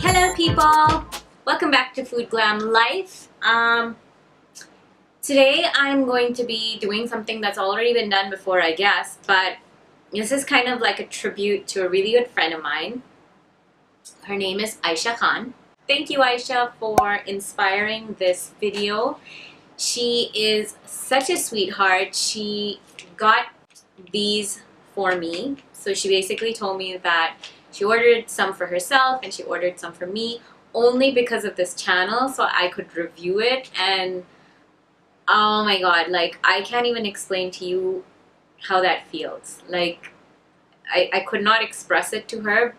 Hello people! Welcome back to Food Glam Life. Today I'm going to be doing something that's already been done before, I guess, but this is kind of like a tribute to a really good friend of mine. Her name is Aisha Khan. Thank you, Aisha, for inspiring this video. She is such a sweetheart. She got these for me. So she basically told me that she ordered some for herself and she ordered some for me only because of this channel so I could review it. And oh my god, like I can't even explain to you how that feels. Like I could not express it to her,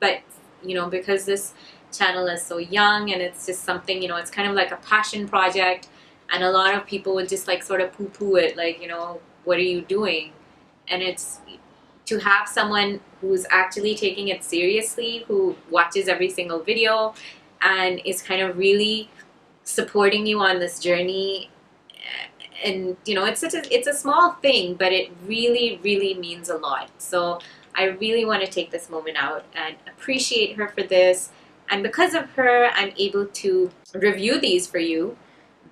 but you know, because this channel is so young and it's just something, you know, it's kind of like a passion project, and a lot of people would just like sort of poo-poo it, like, you know, what are you doing? And it's to have someone who's actually taking it seriously, who watches every single video and is kind of really supporting you on this journey. And you know, it's a small thing, but it really means a lot. So I really want to take this moment out and appreciate her for this, and because of her I'm able to review these for you,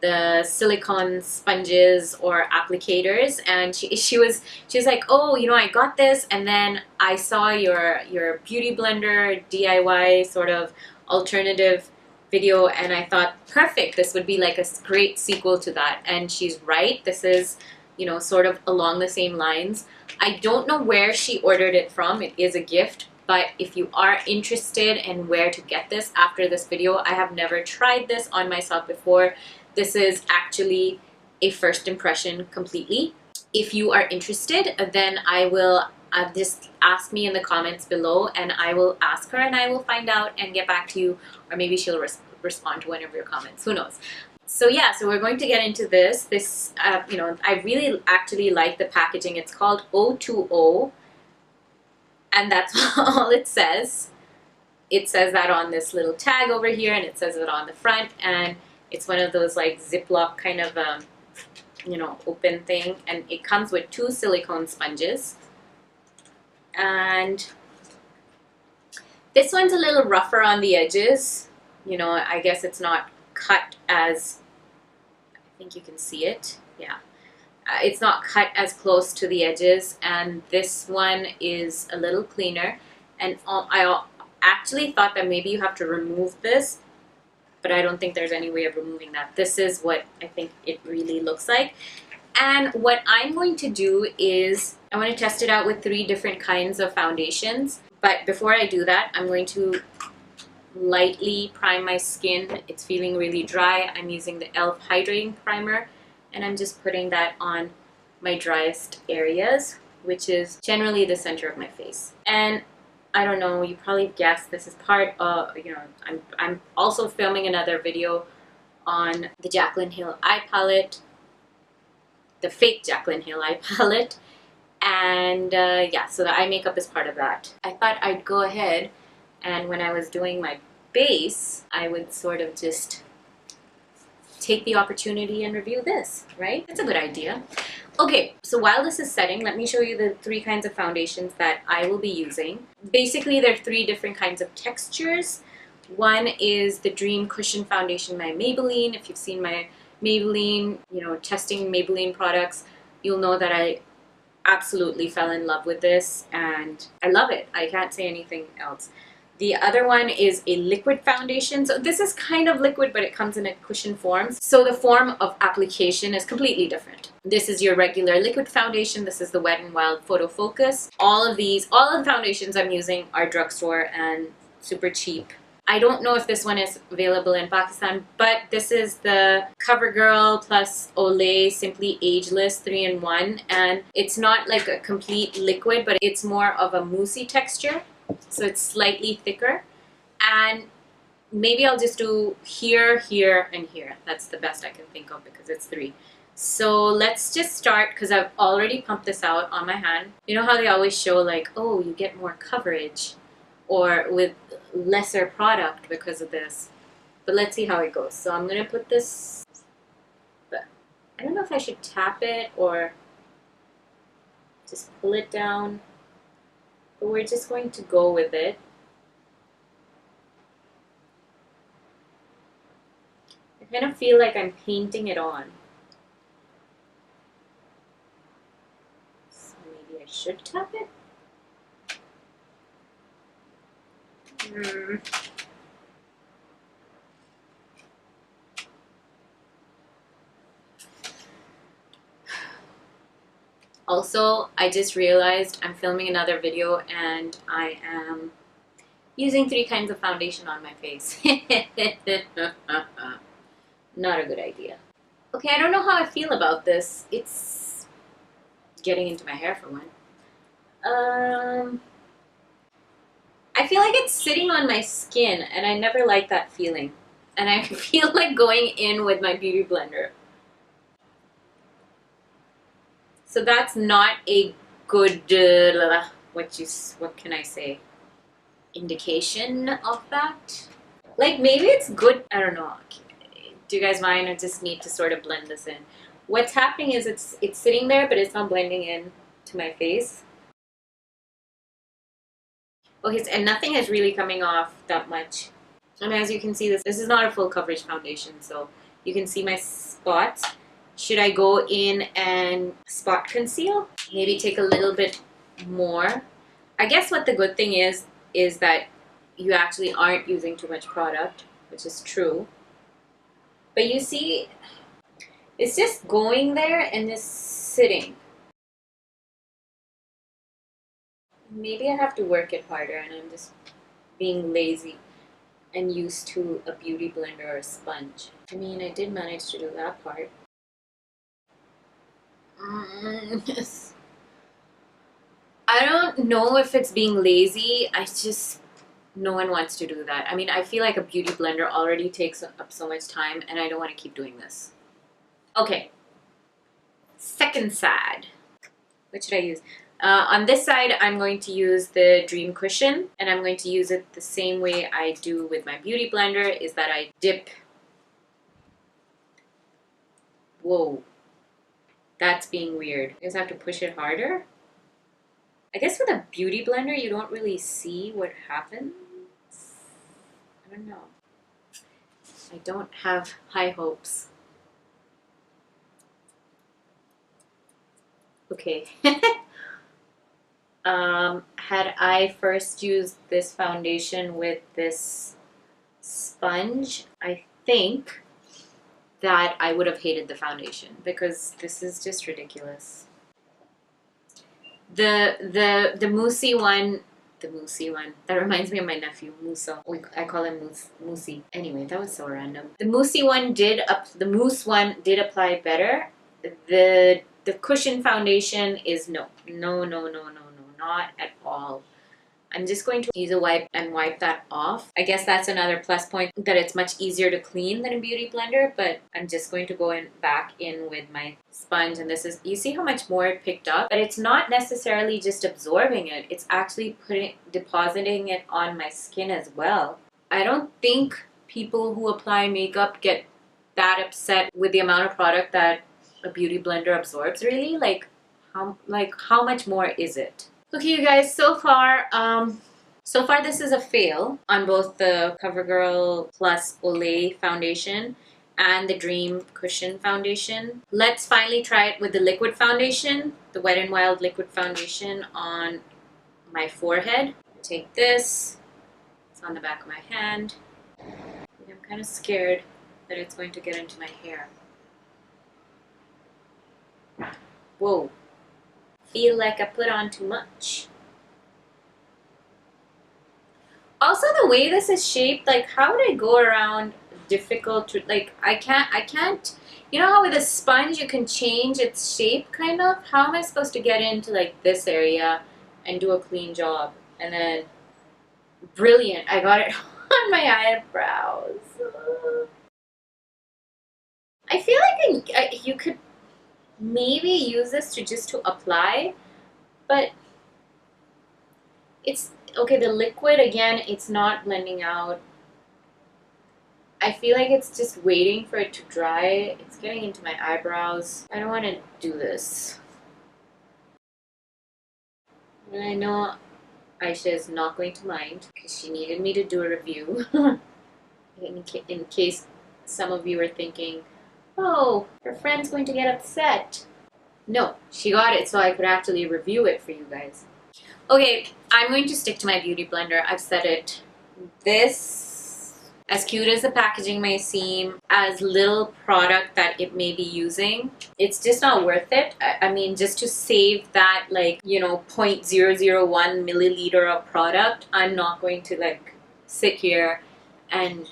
the silicone sponges or applicators. And she was like, oh, you know, I got this and then I saw your beauty blender DIY sort of alternative video and I thought, perfect, this would be like a great sequel to that. And she's right, this is, you know, sort of along the same lines. I don't know where she ordered it from. It is a gift, but if you are interested in where to get this after this video, I have never tried this on myself before. This is actually a first impression completely. If you are interested, then I will just ask me in the comments below and I will ask her and I will find out and get back to you, or maybe she'll respond to one of your comments, who knows. So yeah, so we're going to get into this. You know, I really actually like the packaging. It's called O2O and that's all it says. It says that on this little tag over here and it says it on the front, and it's one of those like Ziploc kind of you know, open thing, and it comes with 2 silicone sponges. And this one's a little rougher on the edges. You know, I guess it's not cut as, I think you can see it, yeah. It's not cut as close to the edges, and this one is a little cleaner. And I actually thought that maybe you have to remove this, but I don't think there's any way of removing that. This is what I think it really looks like. And what I'm going to do is I want to test it out with 3 different kinds of foundations. But before I do that, I'm going to lightly prime my skin. It's feeling really dry. I'm using the e.l.f. Hydrating Primer, and I'm just putting that on my driest areas, which is generally the center of my face. And I don't know, you probably guessed this is part of, you know, I'm also filming another video on the Jaclyn Hill eye palette, the fake Jaclyn Hill eye palette, and yeah, so the eye makeup is part of that. I thought I'd go ahead and when I was doing my base, I would sort of just take the opportunity and review this, right? That's a good idea. Okay, so while this is setting, let me show you the 3 kinds of foundations that I will be using. Basically, there are 3 different kinds of textures. One is the Dream Cushion Foundation by Maybelline. If you've seen my Maybelline, you know, testing Maybelline products, you'll know that I absolutely fell in love with this and I love it. I can't say anything else. The other one is a liquid foundation. So this is kind of liquid, but it comes in a cushion form. So the form of application is completely different. This is your regular liquid foundation. This is the Wet n Wild PhotoFocus. All of the foundations I'm using are drugstore and super cheap. I don't know if this one is available in Pakistan, but this is the Covergirl plus Olay Simply Ageless 3-in-1, and it's not like a complete liquid, but it's more of a moussey texture. So it's slightly thicker, and maybe I'll just do here, here, and here. That's the best I can think of because it's 3. So let's just start, because I've already pumped this out on my hand. You know how they always show like, oh, you get more coverage or with lesser product because of this. But let's see how it goes. So I'm going to put this, but I don't know if I should tap it or just pull it down. But we're just going to go with it. I kind of feel like I'm painting it on. So maybe I should tap it? Also, I just realized I'm filming another video and I am using 3 kinds of foundation on my face. Not a good idea. Okay, I don't know how I feel about this. It's getting into my hair for one. I feel like it's sitting on my skin and I never like that feeling. And I feel like going in with my beauty blender. So that's not a good, what can I say, indication of that? Like maybe it's good, I don't know. Do you guys mind? I just need to sort of blend this in. What's happening is it's sitting there, but it's not blending in to my face. Okay, so, and nothing is really coming off that much. And as you can see, this is not a full coverage foundation, so you can see my spots. Should I go in and spot conceal? Maybe take a little bit more. I guess what the good thing is that you actually aren't using too much product, which is true. But you see, it's just going there and just sitting. Maybe I have to work it harder and I'm just being lazy and used to a beauty blender or a sponge. I mean, I did manage to do that part. I don't know if it's being lazy. No one wants to do that. I mean, I feel like a beauty blender already takes up so much time and I don't want to keep doing this. Okay. Second side. What should I use? On this side, I'm going to use the Dream Cushion, and I'm going to use it the same way I do with my beauty blender, is that I dip. Whoa. That's being weird. I just have to push it harder. I guess with a beauty blender, you don't really see what happens. I don't know. I don't have high hopes. Okay. Had I first used this foundation with this sponge, I think that I would have hated the foundation because this is just ridiculous. The moussey one, that reminds me of my nephew, Musa. I call him Moosey. Anyway, that was so random. The mousse one did apply better. The cushion foundation is no, not at all. I'm just going to use a wipe and wipe that off. I guess that's another plus point, that it's much easier to clean than a beauty blender, but I'm just going to go back in with my sponge, and this is, you see how much more it picked up? But it's not necessarily just absorbing it, it's actually depositing it on my skin as well. I don't think people who apply makeup get that upset with the amount of product that a beauty blender absorbs, really. Like how much more is it? Okay, you guys, so far this is a fail on both the Covergirl plus Olay foundation and the Dream Cushion foundation. Let's finally try it with the liquid foundation, the Wet n Wild liquid foundation on my forehead. Take this, it's on the back of my hand. I'm kind of scared that it's going to get into my hair. Whoa. Feel like I put on too much. Also, the way this is shaped, like, how would I go around difficult to, like, I can't, you know how with a sponge you can change its shape, kind of? How am I supposed to get into, like, this area and do a clean job? And then, brilliant, I got it on my eyebrows. I feel like you could maybe use this to apply, but it's okay. The liquid, again, it's not blending out. I feel like it's just waiting for it to dry. It's getting into my eyebrows. I don't want to do this. And I know Aisha is not going to mind because she needed me to do a review in case some of you are thinking, oh, her friend's going to get upset. No, she got it so I could actually review it for you guys. Okay, I'm going to stick to my beauty blender. I've said it. This, as cute as the packaging may seem, as little product that it may be using, it's just not worth it. I mean, just to save that, like, you know, 0.001 milliliter of product, I'm not going to like sit here and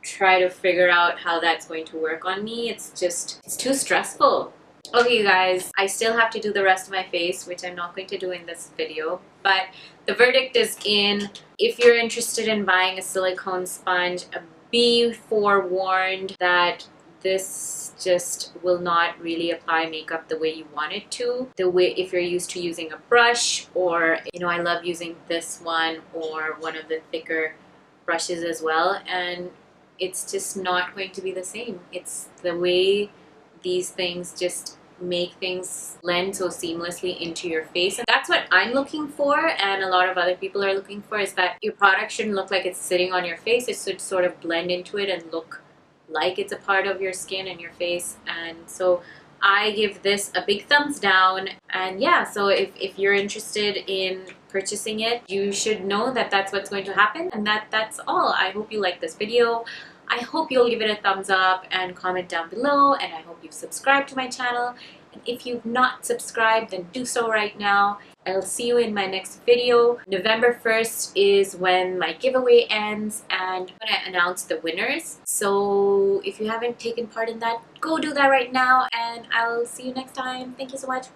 try to figure out how that's going to work on me. It's too stressful. Okay, you guys, I still have to do the rest of my face, which I'm not going to do in this video, but the verdict is in. If you're interested in buying a silicone sponge, be forewarned that this just will not really apply makeup the way you want it to. The way, if you're used to using a brush, or, you know, I love using this one or one of the thicker brushes as well, and it's just not going to be the same. It's the way these things just make things blend so seamlessly into your face, and that's what I'm looking for, and a lot of other people are looking for, is that your product shouldn't look like it's sitting on your face. It should sort of blend into it and look like it's a part of your skin and your face. And so I give this a big thumbs down. And yeah, so if you're interested in purchasing it, you should know that that's what's going to happen, and that's all. I hope you like this video. I hope you'll give it a thumbs up and comment down below, and I hope you've subscribed to my channel. And if you've not subscribed, then do so right now. I'll see you in my next video. November 1st is when my giveaway ends, and I'm going to announce the winners. So if you haven't taken part in that, go do that right now, and I'll see you next time. Thank you so much.